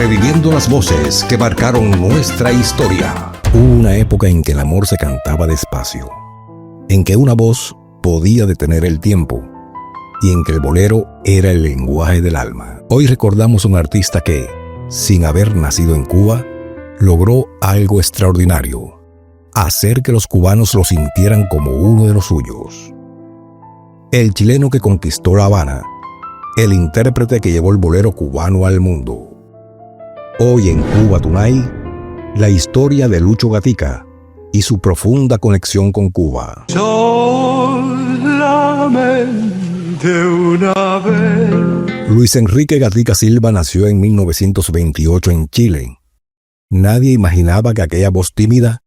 reviviendo las voces que marcaron nuestra historia. Hubo una época en que el amor se cantaba despacio, en que una voz podía detener el tiempo y en que el bolero era el lenguaje del alma. Hoy recordamos a un artista que, sin haber nacido en Cuba, logró algo extraordinario: hacer que los cubanos lo sintieran como uno de los suyos. El chileno que conquistó La Habana, el intérprete que llevó el bolero cubano al mundo. Hoy en Cuba Tunay, la historia de Lucho Gatica y su profunda conexión con Cuba. Solamente una vez. Luis Enrique Gatica Silva nació en 1928 en Chile. Nadie imaginaba que aquella voz tímida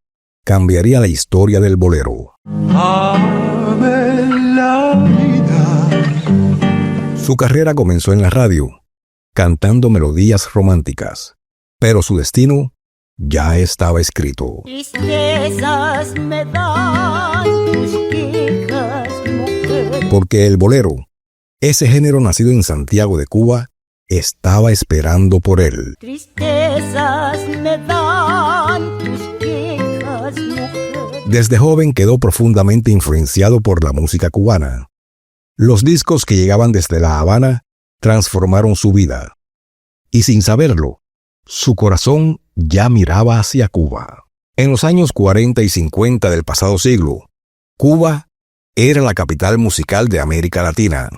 cambiaría la historia del bolero. Ame la vida. Su carrera comenzó en la radio, cantando melodías románticas, pero su destino ya estaba escrito. Tristezas me dan tus quejas, mujer. Porque el bolero, ese género nacido en Santiago de Cuba, estaba esperando por él. Tristezas me dan tus quejas, mujer. Desde joven quedó profundamente influenciado por la música cubana. Los discos que llegaban desde La Habana transformaron su vida. Y sin saberlo, su corazón ya miraba hacia Cuba. En los años 40 y 50 del pasado siglo, Cuba era la capital musical de América Latina.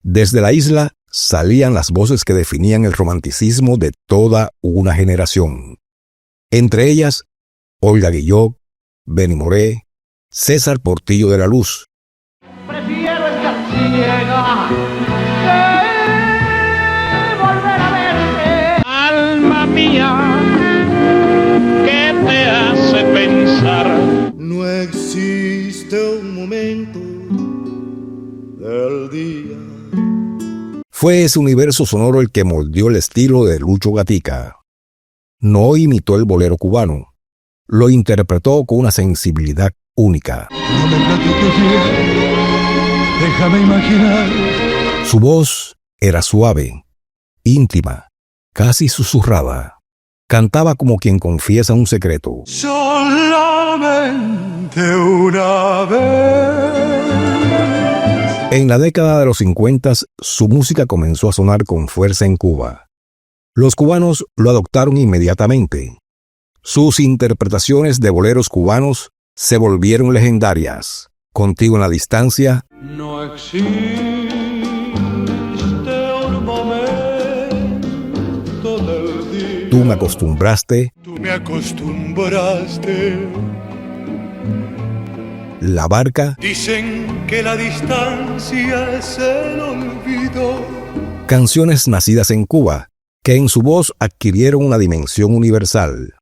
Desde la isla salían las voces que definían el romanticismo de toda una generación. Entre ellas, Olga Guillot, Benny Moré, César Portillo de la Luz. Prefiero estar ciega que volver a verte. Alma mía, ¿qué te hace pensar? No existe un momento del día. Fue ese universo sonoro el que moldeó el estilo de Lucho Gatica. No imitó el bolero cubano, lo interpretó con una sensibilidad única. No me platiques bien, déjame imaginar. Su voz era suave, íntima, casi susurrada. Cantaba como quien confiesa un secreto. Solamente una vez. En la década de los 50, su música comenzó a sonar con fuerza en Cuba. Los cubanos lo adoptaron inmediatamente. Sus interpretaciones de boleros cubanos se volvieron legendarias. Contigo en la distancia. No existe un momento del día. Tú me acostumbraste. Tú me acostumbraste. La barca. Dicen que la distancia es el olvido. Canciones nacidas en Cuba, que en su voz adquirieron una dimensión universal.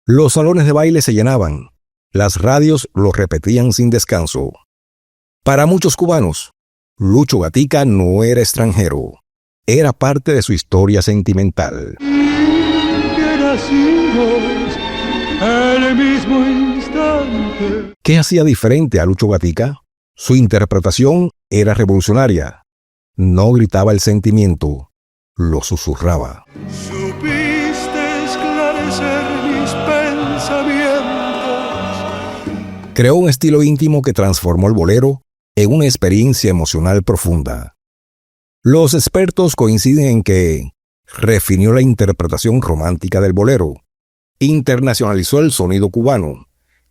Los salones de baile se llenaban. Las radios lo repetían sin descanso. Para muchos cubanos, Lucho Gatica no era extranjero. Era parte de su historia sentimental. Que nacimos en el mismo instante. ¿Qué hacía diferente a Lucho Gatica? Su interpretación era revolucionaria. No gritaba el sentimiento, lo susurraba. Supiste esclarecer mis pensamientos. Creó un estilo íntimo que transformó el bolero en una experiencia emocional profunda. Los expertos coinciden en que refinió la interpretación romántica del bolero, internacionalizó el sonido cubano,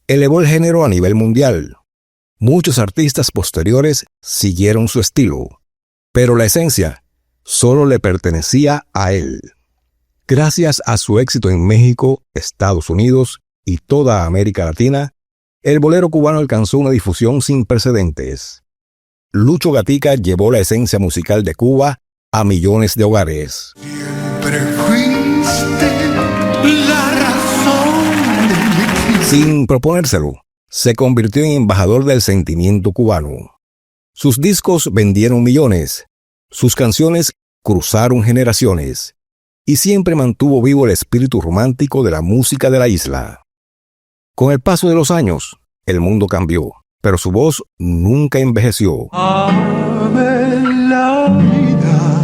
elevó el género a nivel mundial. Muchos artistas posteriores siguieron su estilo, pero la esencia solo le pertenecía a él. Gracias a su éxito en México, Estados Unidos y toda América Latina, el bolero cubano alcanzó una difusión sin precedentes. Lucho Gatica llevó la esencia musical de Cuba a millones de hogares. Siempre fuiste la razón de mi existencia. Sin proponérselo, se convirtió en embajador del sentimiento cubano. Sus discos vendieron millones, sus canciones cruzaron generaciones y siempre mantuvo vivo el espíritu romántico de la música de la isla. Con el paso de los años, el mundo cambió, pero su voz nunca envejeció. Ame la vida.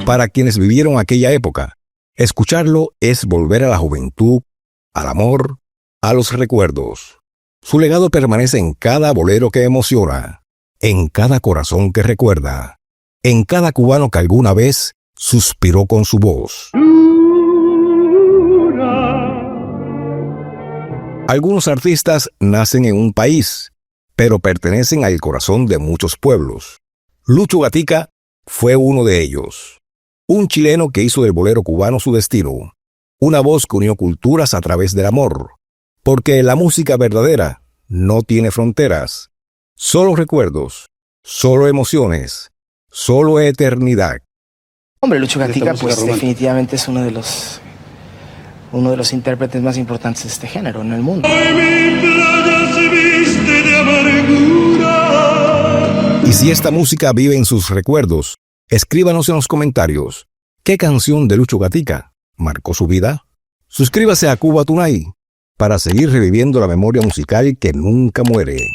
Para quienes vivieron aquella época, escucharlo es volver a la juventud, al amor, a los recuerdos. Su legado permanece en cada bolero que emociona, en cada corazón que recuerda, en cada cubano que alguna vez suspiró con su voz. Algunos artistas nacen en un país, pero pertenecen al corazón de muchos pueblos. Lucho Gatica fue uno de ellos. Un chileno que hizo del bolero cubano su destino. Una voz que unió culturas a través del amor. Porque la música verdadera no tiene fronteras. Solo recuerdos, solo emociones, solo eternidad. Hombre, Lucho Gatica pues definitivamente es uno de los intérpretes más importantes de este género en el mundo. Y si esta música vive en sus recuerdos, escríbanos en los comentarios ¿qué canción de Lucho Gatica marcó su vida? Suscríbase a Cuba Tunay para seguir reviviendo la memoria musical que nunca muere.